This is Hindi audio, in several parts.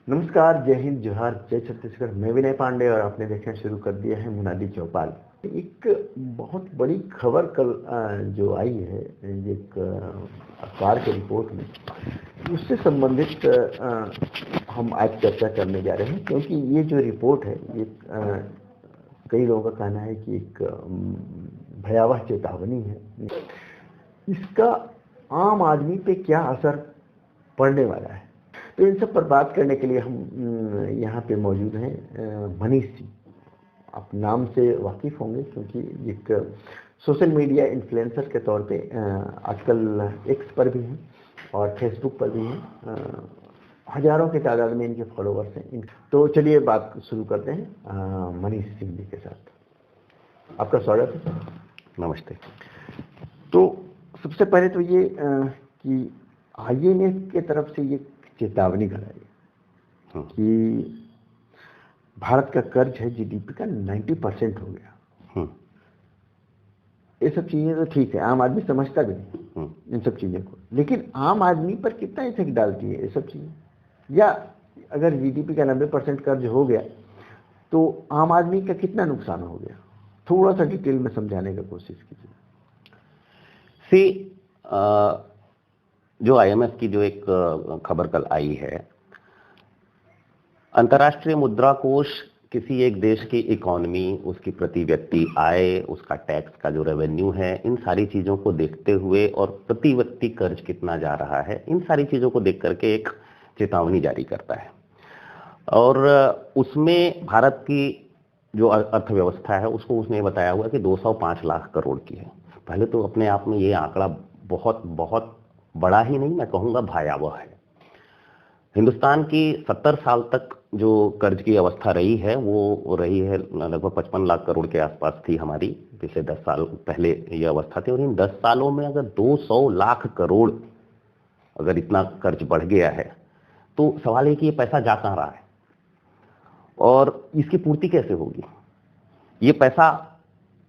नमस्कार, जय हिंद, जोहार, जय छत्तीसगढ़। मैं विनय पांडे और आपने देखना शुरू कर दिया है मुनादी चौपाल। एक बहुत बड़ी खबर कल जो आई है एक अखबार के रिपोर्ट में, उससे संबंधित हम आज चर्चा करने जा रहे हैं, क्योंकि ये जो रिपोर्ट है ये कई लोगों का कहना है कि एक भयावह चेतावनी है। इसका आम आदमी पे क्या असर पड़ने वाला है, तो इन सब पर बात करने के लिए हम यहाँ पे मौजूद हैं मनीष जी। आप नाम से वाकिफ होंगे क्योंकि एक सोशल मीडिया इन्फ्लुएंसर के तौर पे आजकल एक्स पर भी हैं और फेसबुक पर भी हैं। हजारों की तादाद में इनके फॉलोवर्स हैं। तो चलिए बात शुरू करते हैं मनीष सिंह जी के साथ। आपका स्वागत है। नमस्ते। तो सबसे पहले तो ये कि IMF के तरफ से ये चेतावनी कराई कि भारत का कर्ज है GDP का 90% हो गया। ये सब चीजें तो ठीक है, आम आदमी समझता भी नहीं इन सब चीजों को, लेकिन आम आदमी पर कितना इफेक्ट डालती है ये सब चीजें? या अगर GDP का 90% कर्ज हो गया तो आम आदमी का कितना नुकसान हो गया? थोड़ा सा डिटेल में समझाने की कोशिश कीजिए। जो IMF की जो एक खबर कल आई है, अंतर्राष्ट्रीय मुद्रा कोष किसी एक देश की इकोनॉमी, उसकी प्रति व्यक्ति आय, उसका टैक्स का जो रेवेन्यू है, इन सारी चीजों को देखते हुए और प्रति व्यक्ति कर्ज कितना जा रहा है, इन सारी चीजों को देख करके एक चेतावनी जारी करता है। और उसमें भारत की जो अर्थव्यवस्था है उसको उसने बताया हुआ कि 205 लाख करोड़ की है। पहले तो अपने आप में ये आंकड़ा बहुत बहुत बड़ा ही नहीं, मैं कहूंगा भयावह है। हिंदुस्तान की 70 साल तक जो कर्ज की अवस्था रही है वो रही है लगभग 55 लाख करोड़ के आसपास थी हमारी। पिछले 10 साल पहले ये अवस्था थी, और इन 10 सालों में अगर 200 लाख करोड़ अगर इतना कर्ज बढ़ गया है तो सवाल है कि ये पैसा जा कहां रहा है और इसकी पूर्ति कैसे होगी? ये पैसा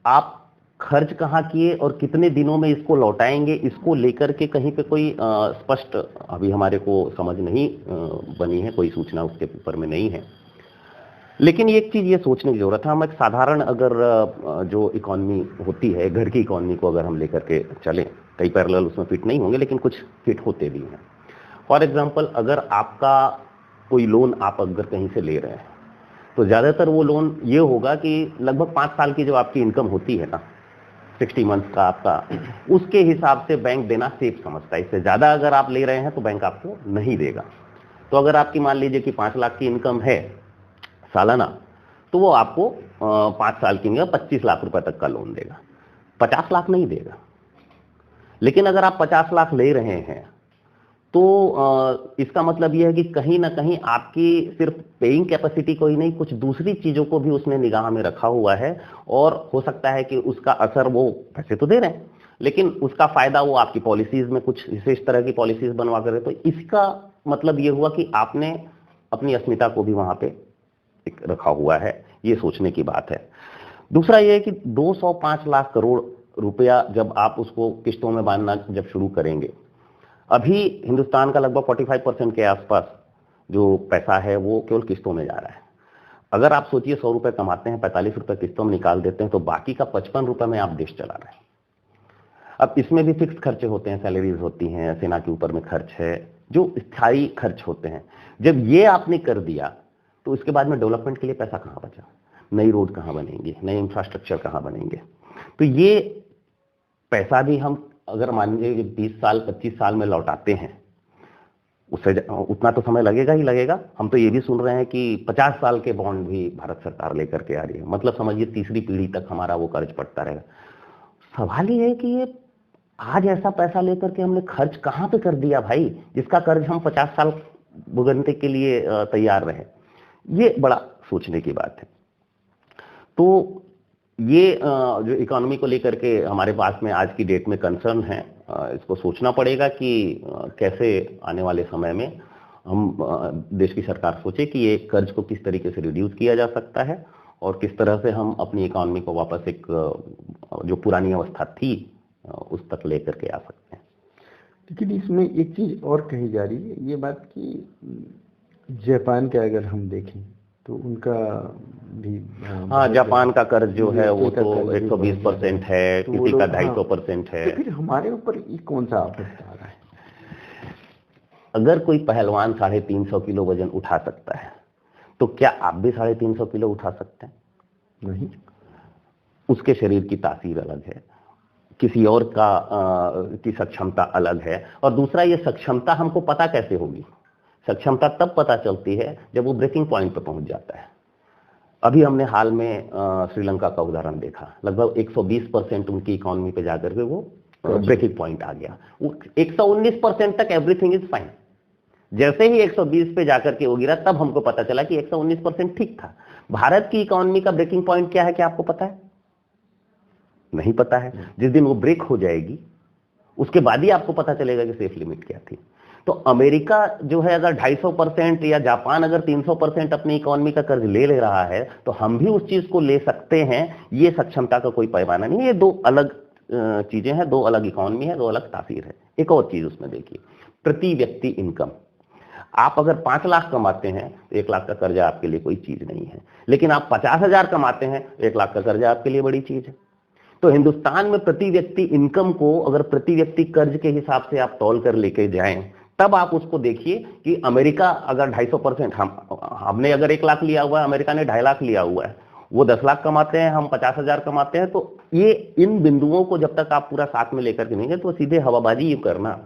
आप खर्च कहाँ किए और कितने दिनों में इसको लौटाएंगे, इसको लेकर के कहीं पे कोई स्पष्ट अभी हमारे को समझ नहीं बनी है, कोई सूचना उसके ऊपर में नहीं है। लेकिन एक चीज ये सोचने की जरूरत है, हम एक साधारण अगर जो इकोनॉमी होती है, घर की इकोनॉमी को अगर हम लेकर के चलें, कई पैरेलल उसमें फिट नहीं होंगे लेकिन कुछ फिट होते भी हैं। फॉर एग्जाम्पल, अगर आपका कोई लोन आप अगर कहीं से ले रहे हैं तो ज्यादातर वो लोन ये होगा कि लगभग 5 साल की जो आपकी इनकम होती है ना, 60 मंथ्स का आपका, उसके हिसाब से बैंक देना सेफ समझता है। इससे ज्यादा अगर आप ले रहे हैं तो बैंक आपको नहीं देगा। तो अगर आपकी मान लीजिए कि 5 लाख की इनकम है सालाना, तो वो आपको 5 साल की 25 लाख रुपए तक का लोन देगा, 50 लाख नहीं देगा। लेकिन अगर आप 50 लाख ले रहे हैं तो इसका मतलब यह है कि कहीं ना कहीं आपकी सिर्फ पेइंग कैपेसिटी को ही नहीं, कुछ दूसरी चीजों को भी उसने निगाह में रखा हुआ है, और हो सकता है कि उसका असर, वो पैसे तो दे रहे हैं लेकिन उसका फायदा वो आपकी पॉलिसीज में कुछ विशेष तरह की पॉलिसीज बनवा कर रहे। तो इसका मतलब ये हुआ कि आपने अपनी अस्मिता को भी वहां पे रखा हुआ है। ये सोचने की बात है। दूसरा ये है कि 205 लाख करोड़ रुपया जब आप उसको किस्तों में बांधना जब शुरू करेंगे, अभी हिंदुस्तान का लगभग 45% के आसपास जो पैसा है वो केवल किस्तों में जा रहा है। अगर आप सोचिए 100 रुपए कमाते हैं, 45 रुपए किस्तों में निकाल देते हैं, तो बाकी का 55 रुपए में आप देश चला रहे हैं। अब इसमें भी फिक्स खर्चे होते हैं, सैलरीज होती हैं, सेना के ऊपर में खर्च है, जो स्थायी खर्च होते हैं। जब ये आपने कर दिया तो इसके बाद में डेवलपमेंट के लिए पैसा कहां बचा? नई रोड कहां बनेंगे, नए इंफ्रास्ट्रक्चर कहां बनेंगे? तो ये पैसा भी हम अगर मान लीजिए 20 साल 25 साल में लौटाते हैं, उससे उतना तो समय लगेगा ही लगेगा। हम तो ये भी सुन रहे हैं कि 50 साल के बॉन्ड भी भारत सरकार लेकर के आ रही है, मतलब समझिए तीसरी पीढ़ी तक हमारा वो कर्ज पड़ता रहेगा। सवाल ये है कि ये आज ऐसा पैसा लेकर के हमने खर्च कहां पे कर दिया भाई, जिसका कर्ज हम 50 साल भुगतने के लिए तैयार रहे? ये बड़ा सोचने की बात है। तो ये जो इकोनॉमी को लेकर के हमारे पास में आज की डेट में कंसर्न है, इसको सोचना पड़ेगा कि कैसे आने वाले समय में हम देश की सरकार सोचे कि ये कर्ज को किस तरीके से रिड्यूस किया जा सकता है और किस तरह से हम अपनी इकोनॉमी को वापस एक जो पुरानी अवस्था थी उस तक लेकर के आ सकते हैं। लेकिन इसमें एक चीज और कही जा रही है, ये बात कि जापान का अगर हम देखें तो उनका भी हाँ, जापान का कर्ज जो है वो तो 120% है, तो वो किसी का लोग 250% है। तो फिर हमारे ऊपर ये कौन सा आफत आ रहा है? अगर कोई पहलवान 350 किलो वजन उठा सकता है तो क्या आप भी 350 किलो उठा सकते हैं? नहीं। उसके शरीर की तासीर अलग है, किसी और की सक्षमता अलग है। और दूसरा, ये सक्षमता हमको पता कैसे होगी? सक्षमता तब पता चलती है जब वो ब्रेकिंग पॉइंट पर पहुंच जाता है। अभी हमने हाल में श्रीलंका का उदाहरण देखा, लगभग 120% उनकी इकोनॉमी पे जाकर के वो ब्रेकिंग पॉइंट आ गया। 119% तक एवरीथिंग इज फाइन। जैसे ही 120 पे जाकर के वो गिरा, तब हमको पता चला कि 119% ठीक था। भारत की इकोनॉमी का ब्रेकिंग पॉइंट क्या है, क्या आपको पता है? नहीं पता है। जिस दिन वो ब्रेक हो जाएगी उसके बाद ही आपको पता चलेगा कि सेफ लिमिट क्या थी। तो अमेरिका जो है अगर 250% या जापान अगर 300% अपनी इकोनॉमी का कर्ज ले रहा है, तो हम भी उस चीज को ले सकते हैं। ये सक्षमता का कोई पैमाना नहीं है। ये दो अलग चीजें हैं, दो अलग इकोनॉमी है, दो अलग तासीर है। एक और चीज उसमें देखिए, प्रति व्यक्ति इनकम। आप अगर 5 लाख कमाते हैं तो 1 लाख का कर्जा आपके लिए कोई चीज नहीं है, लेकिन आप 50,000 कमाते हैं तो 1 लाख का कर्जा आपके लिए बड़ी चीज है। तो हिंदुस्तान में प्रति व्यक्ति इनकम को अगर प्रति व्यक्ति कर्ज के हिसाब से आप तौल कर लेके जाएं, तब आप उसको देखिए कि अमेरिका अगर 250%, हमने अगर 1 लाख लिया हुआ है, अमेरिका ने 2.5 लाख लिया हुआ है, वो 10 लाख कमाते हैं, हम 50,000 कमाते हैं। तो ये इन बिंदुओं को जब तक आप पूरा साथ में लेकर के नहीं गए, तो सीधे हवाबाजी करना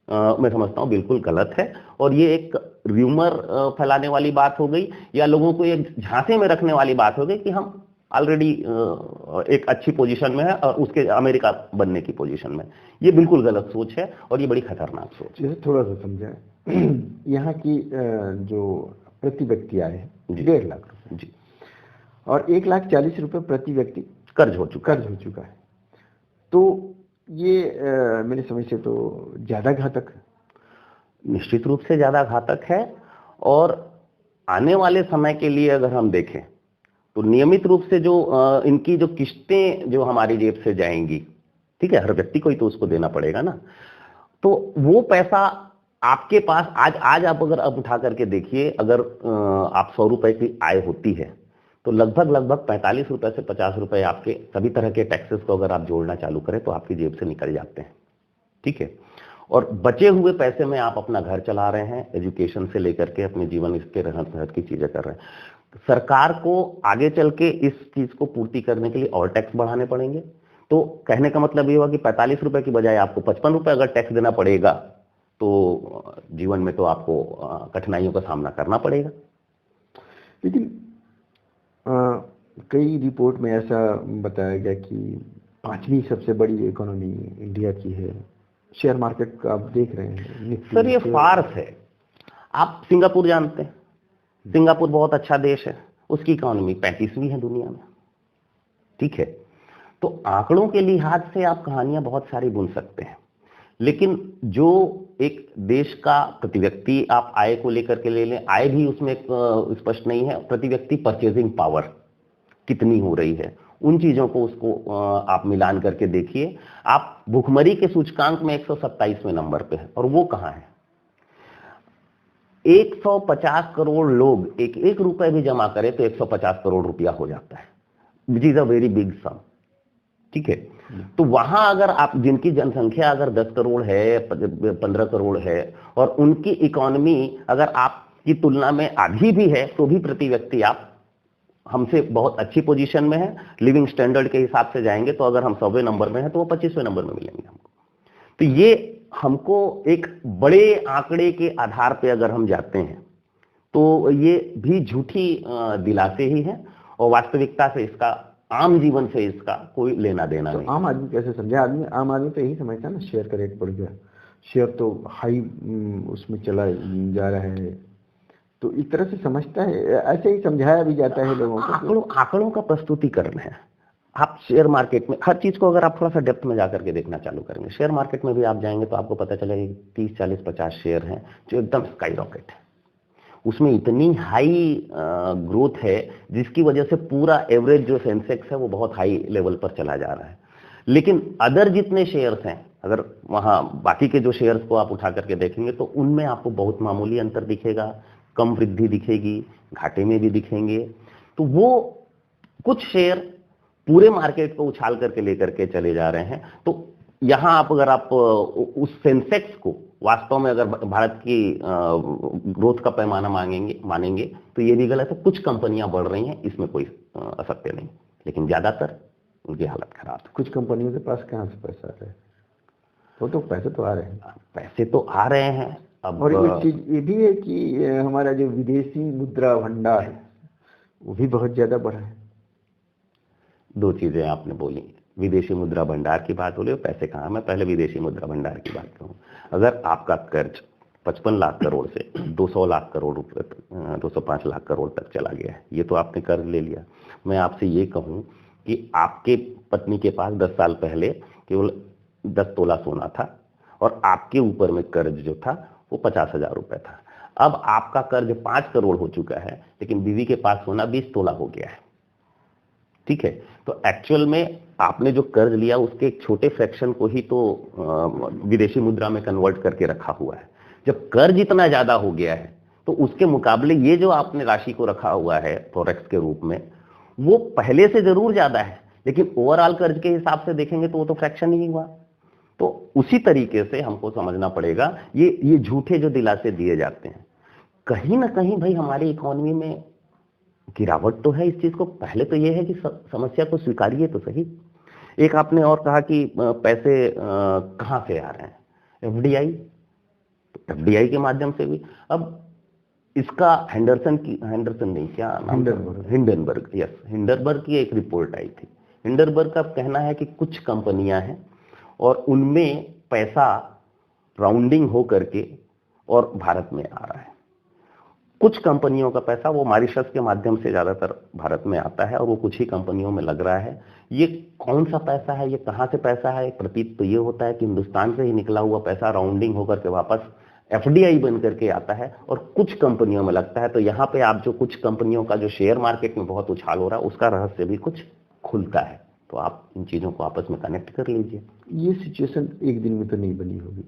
मैं समझता हूं बिल्कुल गलत है। और ये एक र्यूमर फैलाने वाली बात हो गई, या लोगों को एक झांसे में रखने वाली बात हो गई कि हम ऑलरेडी एक अच्छी पोजीशन में है और उसके अमेरिका बनने की पोजीशन में। ये बिल्कुल गलत सोच है और ये बड़ी खतरनाक सोच है। थोड़ा सा समझाएं। यहाँ की जो प्रति व्यक्ति आए हैं 1.5 लाख रुपए जी, और 1,40,000 रुपए प्रति व्यक्ति कर्ज हो चुका है। तो ये मेरी समझ से तो ज्यादा घातक है। निश्चित रूप से ज्यादा घातक है। और आने वाले समय के लिए अगर हम देखें तो नियमित रूप से जो इनकी जो किस्तें जो हमारी जेब से जाएंगी, ठीक है, हर व्यक्ति को ही तो उसको देना पड़ेगा ना, तो वो पैसा आपके पास आज आप अगर अब उठा करके देखिए, अगर आप 100 रुपए की आय होती है तो लगभग 45 रुपए से 50 रुपए आपके सभी तरह के टैक्सेस को अगर आप जोड़ना चालू करें तो आपकी जेब से निकल जाते हैं, ठीक है। और बचे हुए पैसे में आप अपना घर चला रहे हैं, एजुकेशन से लेकर के अपने जीवन इसके रहन सहन की चीजें कर रहे हैं। सरकार को आगे चल के इस चीज को पूर्ति करने के लिए और टैक्स बढ़ाने पड़ेंगे। तो कहने का मतलब ये हुआ कि 45 रुपए की बजाय आपको 55 रुपए अगर टैक्स देना पड़ेगा, तो जीवन में तो आपको कठिनाइयों का सामना करना पड़ेगा। लेकिन कई रिपोर्ट में ऐसा बताया गया कि 5वीं सबसे बड़ी इकोनॉमी इंडिया की है। शेयर मार्केट का आप देख रहे हैं सर, ये फार्स है। आप सिंगापुर जानते हैं, सिंगापुर बहुत अच्छा देश है, उसकी इकोनॉमी 35वीं है दुनिया में, ठीक है। तो आंकड़ों के लिहाज से आप कहानियां बहुत सारी बुन सकते हैं, लेकिन जो एक देश का प्रति व्यक्ति आप आय को लेकर के ले लें, आय भी उसमें स्पष्ट नहीं है। प्रति व्यक्ति परचेजिंग पावर कितनी हो रही है, उन चीजों को उसको आप मिलान करके देखिए। आप भुखमरी के सूचकांक में 127वें नंबर पे है, और वो कहां है? 150 करोड़ लोग एक रुपए भी जमा करें तो 150 करोड़ रुपया हो जाता है, which is a very big sum, ठीक है। तो वहां अगर आप, जिनकी जनसंख्या अगर 10 करोड़ है, 15 करोड़ है, और उनकी इकोनॉमी अगर आपकी तुलना में आधी भी है, तो भी प्रति व्यक्ति आप हमसे बहुत अच्छी पोजीशन में है। लिविंग स्टैंडर्ड के हिसाब से जाएंगे तो अगर हम 100वें नंबर में हैं तो वो 25वें नंबर में मिलेंगे हमको। तो ये हमको एक बड़े आंकड़े के आधार पे अगर हम जाते हैं तो ये भी झूठी दिलासे ही है, और वास्तविकता से इसका, आम जीवन से इसका कोई लेना देना नहीं। आम आदमी कैसे समझे? आम आदमी तो यही समझता है ना, शेयर का रेट बढ़ गया, शेयर तो हाई उसमें चला जा रहा है, तो इस तरह से समझता है। ऐसे ही समझाया भी जाता है लोगों को। आंकड़ों का प्रस्तुतिकरण है। आप शेयर मार्केट में हर चीज को अगर आप थोड़ा सा डेप्थ में जाकर के देखना चालू करेंगे, शेयर मार्केट में भी आप जाएंगे तो आपको पता चलेगा कि 30, 40, 50 शेयर हैं जो एकदम स्काई रॉकेट है। उसमें इतनी हाई ग्रोथ है जिसकी वजह से पूरा एवरेज जो सेंसेक्स है वो बहुत हाई लेवल पर चला जा रहा है। लेकिन अदर जितने शेयर्स हैं, अगर वहां बाकी के जो शेयर्स को आप उठा करके देखेंगे तो उनमें आपको बहुत मामूली अंतर दिखेगा। कम वृद्धि दिखेगी, घाटे में भी दिखेंगे। तो वो कुछ शेयर पूरे मार्केट को उछाल करके लेकर के चले जा रहे हैं। तो यहां अगर आप उस सेंसेक्स को वास्तव में अगर भारत की ग्रोथ का पैमाना मानेंगे तो ये भी गलत है। कुछ कंपनियां बढ़ रही हैं, इसमें कोई असत्य नहीं, लेकिन ज्यादातर उनकी हालत खराब है। कुछ कंपनियों के पास कहां से पैसा आ रहा है? वो तो पैसे तो आ रहे हैं, पैसे तो आ रहे हैं। अब और एक चीज ये भी है कि हमारा जो विदेशी मुद्रा भंडार है वो भी बहुत ज्यादा बढ़ा है। दो चीजें आपने बोली, विदेशी मुद्रा भंडार की बात बोली, पैसे कहाँ। मैं पहले विदेशी मुद्रा भंडार की बात कहूँ। अगर आपका कर्ज 55 लाख करोड़ से 200 लाख करोड़ रुपए 205 लाख करोड़ तक चला गया है, ये तो आपने कर्ज ले लिया। मैं आपसे ये कहूँ कि आपके पत्नी के पास 10 साल पहले केवल 10 तोला सोना था और आपके ऊपर में कर्ज जो था वो 50,000 रुपए था। अब आपका कर्ज 5 करोड़ हो चुका है, लेकिन बीवी के पास सोना 20 तोला हो गया है। ठीक है, तो एक्चुअल में आपने जो कर्ज लिया उसके एक छोटे फ्रैक्शन को ही तो विदेशी मुद्रा में कन्वर्ट करके रखा हुआ है। जब कर्ज इतना ज्यादा हो गया है तो उसके मुकाबले ये जो आपने राशि को रखा हुआ है फॉरेक्स के रूप में, वो पहले से जरूर ज्यादा है, लेकिन ओवरऑल कर्ज के हिसाब से देखेंगे तो वो तो फ्रैक्शन ही हुआ। तो उसी तरीके से हमको समझना पड़ेगा ये झूठे जो दिलासे दिए जाते हैं, कहीं ना कहीं भाई हमारी इकोनॉमी में गिरावट तो है। इस चीज को पहले तो ये है कि समस्या को स्वीकारिए तो सही। एक आपने और कहा कि पैसे कहां से आ रहे हैं, एफडीआई, तो एफडीआई के माध्यम से भी। अब इसका हिंडनबर्ग की एक रिपोर्ट आई थी। हिंडनबर्ग का कहना है कि कुछ कंपनियां हैं और उनमें पैसा राउंडिंग हो करके और भारत में आ रहा है। कुछ कंपनियों का पैसा वो मॉरिशस के माध्यम से ज्यादातर भारत में आता है और वो कुछ ही कंपनियों में लग रहा है। ये कौन सा पैसा है, ये कहां से पैसा है? प्रतीत तो ये होता है कि हिंदुस्तान से ही निकला हुआ पैसा राउंडिंग होकर के वापस एफडीआई बन करके आता है और कुछ कंपनियों में लगता है। तो यहाँ पे आप जो कुछ कंपनियों का जो शेयर मार्केट में बहुत उछाल हो रहा है उसका रहस्य भी कुछ खुलता है। तो आप इन चीजों को आपस में कनेक्ट कर लीजिए। ये सिचुएशन एक दिन में तो नहीं बनी होगी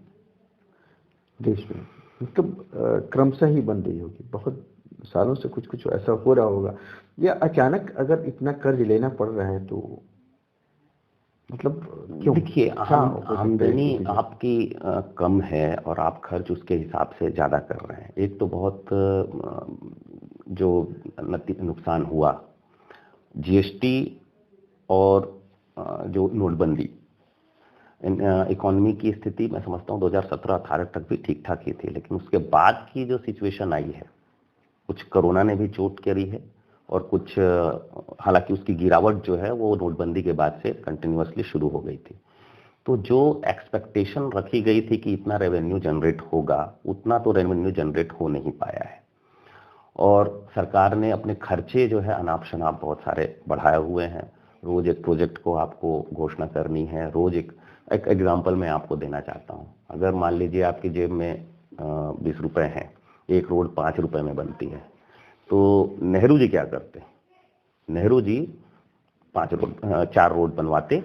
देश में, मतलब क्रमशः ही बन रही होगी। बहुत सालों से कुछ कुछ ऐसा हो रहा होगा, या अचानक अगर इतना कर्ज लेना पड़ रहा है तो मतलब क्यों? देखिए, आमदनी आपकी कम है और आप खर्च उसके हिसाब से ज्यादा कर रहे हैं। एक तो बहुत जो नुकसान हुआ जीएसटी और जो नोटबंदी, इकोनॉमी की स्थिति मैं समझता हूँ 2017-18 तक भी ठीक ठाक ही थी, लेकिन उसके बाद की जो सिचुएशन आई है, कुछ कोरोना ने भी चोट करी है और कुछ हालांकि उसकी गिरावट जो है वो नोटबंदी के बाद से कंटिन्यूअसली शुरू हो गई थी। तो जो एक्सपेक्टेशन रखी गई थी कि इतना रेवेन्यू जनरेट होगा, उतना तो रेवेन्यू जनरेट हो नहीं पाया है और सरकार ने अपने खर्चे जो है अनाप शनाप बहुत सारे बढ़ाए हुए हैं। रोज एक प्रोजेक्ट को आपको घोषणा करनी है, रोज एक एग्जाम्पल मैं आपको देना चाहता हूँ। अगर मान लीजिए आपकी जेब में 20 रुपए हैं, एक रोड 5 रुपए में बनती है, तो नेहरू जी क्या करते? नेहरू जी 4 रोड बनवाते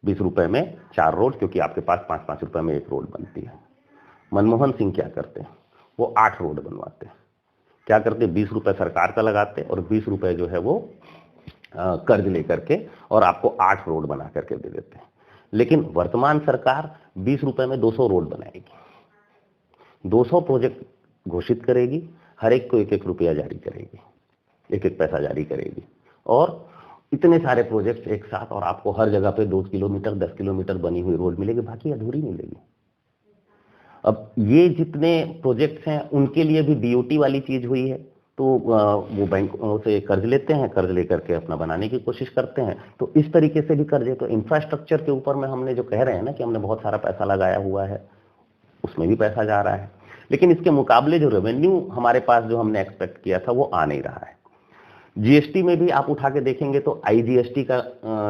20 रुपए में 4 रोड, क्योंकि आपके पास 5-5 रुपए में एक रोड बनती है। मनमोहन सिंह क्या करते? वो 8 रोड बनवाते। क्या करते? 20 रुपए सरकार का लगाते और 20 रुपए जो है वो कर्ज लेकर के और आपको 8 रोड बना करके दे देते हैं। लेकिन वर्तमान सरकार 20 रुपए में 200 रोड बनाएगी, 200 प्रोजेक्ट घोषित करेगी, हर एक को 1-1 रुपया जारी करेगी, 1-1 पैसा जारी करेगी और इतने सारे प्रोजेक्ट एक साथ, और आपको हर जगह पे 2 किलोमीटर 10 किलोमीटर बनी हुई रोड मिलेगी, बाकी अधूरी मिलेगी। अब ये जितने प्रोजेक्ट्स हैं उनके लिए भी बीओटी वाली चीज हुई है, तो वो बैंकों से कर्ज लेते हैं, कर्ज लेकर के अपना बनाने की कोशिश करते हैं। तो इस तरीके से भी कर्ज है। तो इंफ्रास्ट्रक्चर के ऊपर में हमने जो कह रहे हैं ना कि हमने बहुत सारा पैसा लगाया हुआ है, उसमें भी पैसा जा रहा है, लेकिन इसके मुकाबले जो रेवेन्यू हमारे पास जो हमने एक्सपेक्ट किया था वो आ नहीं रहा है। जीएसटी में भी आप उठा के देखेंगे तो आईजीएसटी का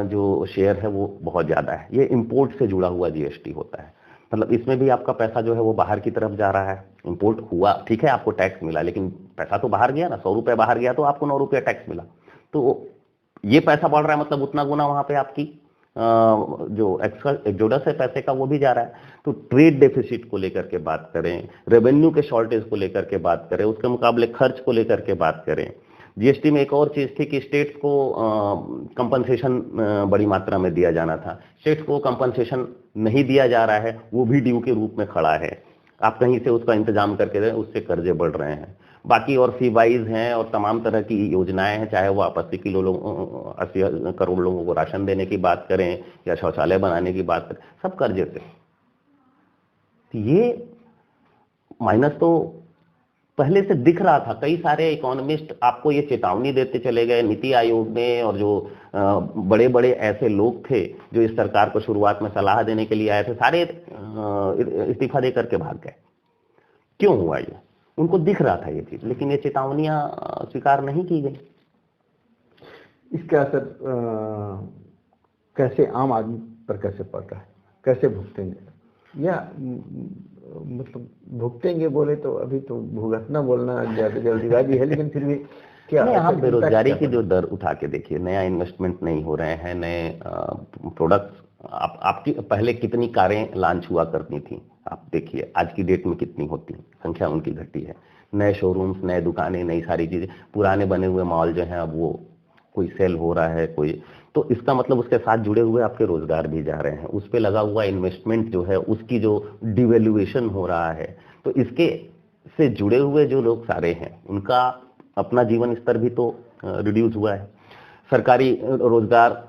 जो शेयर है वो बहुत ज्यादा है। ये इंपोर्ट से जुड़ा हुआ जीएसटी होता है, मतलब इसमें भी आपका पैसा जो है वो बाहर की तरफ जा रहा है। इंपोर्ट हुआ, ठीक है, आपको टैक्स मिला, लेकिन पैसा तो बाहर गया ना। 100 रुपए बाहर गया तो आपको 9 रुपया टैक्स मिला। तो ये पैसा बढ़ रहा है, मतलब उतना गुना वहां पे आपकी जो एक्सोडस है पैसे का वो भी जा रहा है। तो ट्रेड डेफिसिट को लेकर के बात करें, रेवेन्यू के शॉर्टेज को लेकर के बात करें, उसके मुकाबले खर्च को लेकर के बात करें। जीएसटी में एक और चीज थी कि स्टेट्स को कंपनसेशन बड़ी मात्रा में दिया जाना था, स्टेट्स को कंपनसेशन नहीं दिया जा रहा है, वो भी ड्यू के रूप में खड़ा है। आप कहीं से उसका इंतजाम करके दें, उससे कर्जे बढ़ रहे हैं। बाकी और फीवाइज हैं और तमाम तरह की योजनाएं हैं, चाहे वो आप 80 करोड़ लोगों को राशन देने की बात करें या शौचालय बनाने की बात करें, सब कर्जे पे। तो ये माइनस तो पहले से दिख रहा था। कई सारे इकोनॉमिस्ट आपको ये चेतावनी देते चले गए, नीति आयोग में, और जो बड़े बड़े ऐसे लोग थे जो इस सरकार को शुरुआत में सलाह देने के लिए आए थे, सारे इस्तीफा दे करके भाग गए। क्यों हुआ ये? उनको दिख रहा था ये चीज, लेकिन ये चेतावनियां स्वीकार नहीं की गई। इसका असर कैसे आम आदमी पर कैसे पड़ रहा है, कैसे भुगतेंगे? या मतलब भुगतेंगे बोले तो अभी तो भुगतना बोलना ज्यादा जल्दीबाजी है, लेकिन फिर भी क्या आप बेरोजगारी की जो दर उठा के देखिए, नया इन्वेस्टमेंट नहीं हो रहे हैं, नए प्रोडक्ट्स, आपकी पहले कितनी कारें लॉन्च हुआ करती थी, आप देखिए आज की डेट में कितनी होती हैं, संख्या उनकी घटी है। नए शोरूम्स, नए दुकानें, नई सारी चीजें, पुराने बने हुए मॉल जो हैं अब वो कोई सेल हो रहा है कोई, तो इसका मतलब उसके साथ जुड़े हुए आपके रोजगार भी जा रहे हैं, उस पे लगा हुआ इन्वेस्टमेंट जो है उसकी जो डिवेल्युएशन हो रहा है, तो इसके से जुड़े हुए जो लोग सारे हैं उनका अपना जीवन स्तर भी तो रिड्यूस हुआ है। सरकारी रोजगार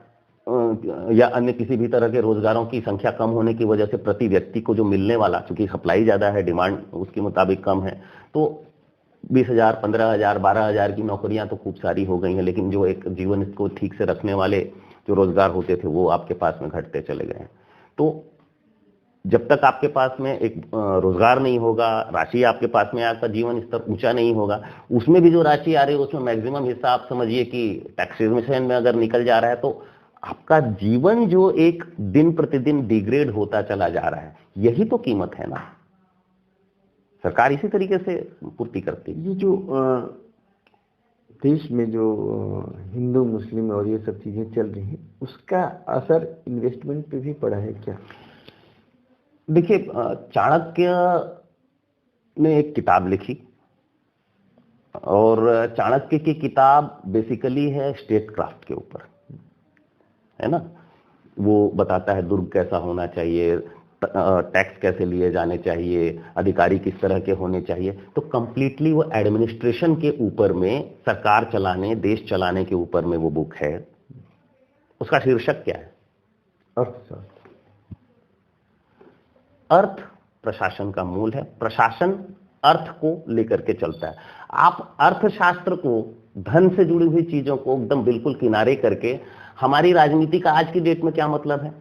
या अन्य किसी भी तरह के रोजगारों की संख्या कम होने की वजह से प्रति व्यक्ति को जो मिलने वाला, चूंकि सप्लाई ज्यादा है, डिमांड उसके मुताबिक कम है, तो 20,000, 15,000, 12,000 की नौकरियां तो खूब सारी हो गई हैं, लेकिन जो एक जीवन को ठीक से रखने वाले जो रोजगार होते थे वो आपके पास में घटते चले गए हैं। तो जब तक आपके पास में एक रोजगार नहीं होगा, राशि आपके पास में, आपका जीवन स्तर ऊंचा नहीं होगा, उसमें भी जो राशि आ रही है उसमें मैक्सिमम हिस्सा आप समझिए कि टैक्सेशन में अगर निकल जा रहा है, तो आपका जीवन जो एक दिन प्रतिदिन डिग्रेड होता चला जा रहा है, यही तो कीमत है ना। सरकार इसी तरीके से पूर्ति करती है। ये जो देश में जो हिंदू मुस्लिम और ये सब चीजें चल रही हैं, उसका असर इन्वेस्टमेंट पे भी पड़ा है क्या? देखिए, चाणक्य ने एक किताब लिखी, और चाणक्य की किताब बेसिकली है स्टेट क्राफ्ट के ऊपर, है ना। वो बताता है दुर्ग कैसा होना चाहिए, टैक्स कैसे लिए जाने चाहिए, अधिकारी किस तरह के होने चाहिए। तो कंप्लीटली वो एडमिनिस्ट्रेशन के ऊपर में, सरकार चलाने, देश चलाने के ऊपर में वो बुक है। उसका शीर्षक क्या है? अर्थशास्त्र। अर्थ प्रशासन का मूल है, प्रशासन अर्थ को लेकर के चलता है। आप अर्थशास्त्र को, धन से जुड़ी हुई चीजों को एकदम बिल्कुल किनारे करके, हमारी राजनीति का आज की डेट में क्या मतलब है?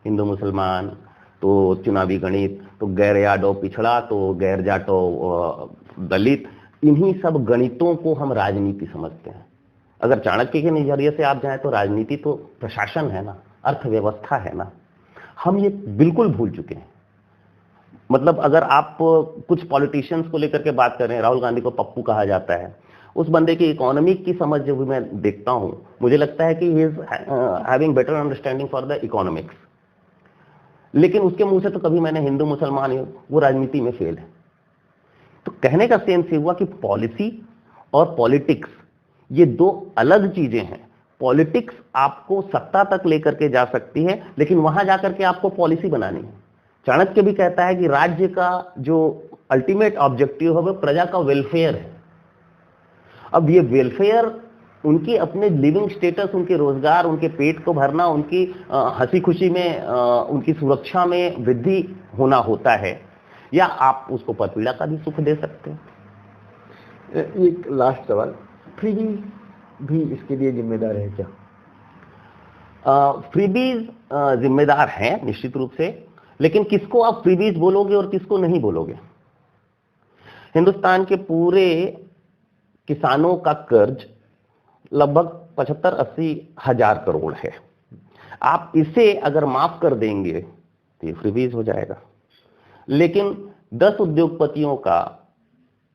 हिंदू मुसलमान, तो चुनावी गणित, तो गैर यादव पिछड़ा, तो गैर जाटो दलित, इन्हीं सब गणितों को हम राजनीति समझते हैं। अगर चाणक्य के नजरिए से आप जाएं तो राजनीति तो प्रशासन है ना, अर्थव्यवस्था है ना। हम ये बिल्कुल भूल चुके हैं। मतलब अगर आप कुछ पॉलिटिशियंस को लेकर के बात कर रहे हैं, राहुल गांधी को पप्पू कहा जाता है, उस बंदे की इकोनॉमिक की समझ जब भी मैं देखता हूं, मुझे लगता है कि he is having better understanding for the economics, लेकिन उसके मुंह से तो कभी मैंने हिंदू मुसलमान, वो राजनीति में फेल है। तो कहने का सेंस ये हुआ कि पॉलिसी और पॉलिटिक्स ये दो अलग चीजें हैं। पॉलिटिक्स आपको सत्ता तक लेकर के जा सकती है, लेकिन वहां जाकर के आपको पॉलिसी बनानी है। चाणक्य भी कहता है कि राज्य का जो अल्टीमेट ऑब्जेक्टिव है वो प्रजा का वेलफेयर है। अब ये वेलफेयर उनकी अपने लिविंग स्टेटस, उनके रोजगार, उनके पेट को भरना, उनकी हंसी खुशी में, उनकी सुरक्षा में वृद्धि होना होता है, या आप उसको परपीड़ा का भी सुख दे सकते हैं। एक लास्ट सवाल, फ्रीबीज भी इसके लिए जिम्मेदार है क्या? फ्रीबीज जिम्मेदार हैं निश्चित रूप से, लेकिन किसको आप फ्रीबीज बोलोगे और किसको नहीं बोलोगे? हिंदुस्तान के पूरे किसानों का कर्ज लगभग 75-80 हजार करोड़ है। आप इसे अगर माफ कर देंगे तो ये फ्रीबीज हो जाएगा, लेकिन 10 उद्योगपतियों का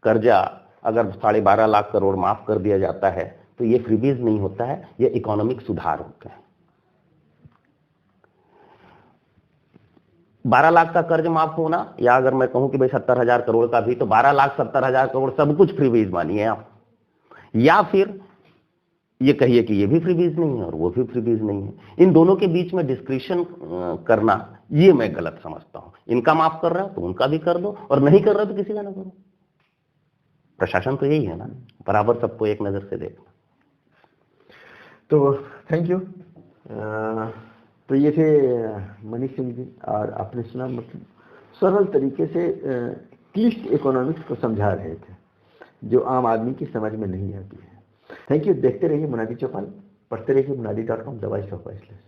कर्जा अगर 12.5 लाख करोड़ माफ कर दिया जाता है तो ये फ्रीबीज नहीं होता है, ये इकोनॉमिक सुधार होते हैं। 12 लाख का कर्ज माफ होना, या अगर मैं कहूं कि भाई 70,000 करोड़ का भी, तो 12,70,000 करोड़ सब कुछ फ्रीबीज मानिए आप, या फिर ये कहिए कि ये भी फ्रीबीज नहीं है और वो भी फ्रीबीज नहीं है। इन दोनों के बीच में डिस्क्रिशन करना ये मैं गलत समझता हूं। इनका माफ कर रहे हो तो उनका भी कर दो, और नहीं कर रहे हो तो किसी का ना करो। प्रशासन तो यही है ना, बराबर सबको एक नजर से देखना। तो थैंक यू। तो ये थे मनीष सिंह जी, और आपने सुना मतलब सरल तरीके से क्लिष्ट इकोनॉमिक्स को समझा रहे थे, जो आम आदमी की समझ में नहीं आती है। Thank you. देखते रहिए मुनादी चौपाल, पढ़ते रहिए munadi.com, the voice of voiceless.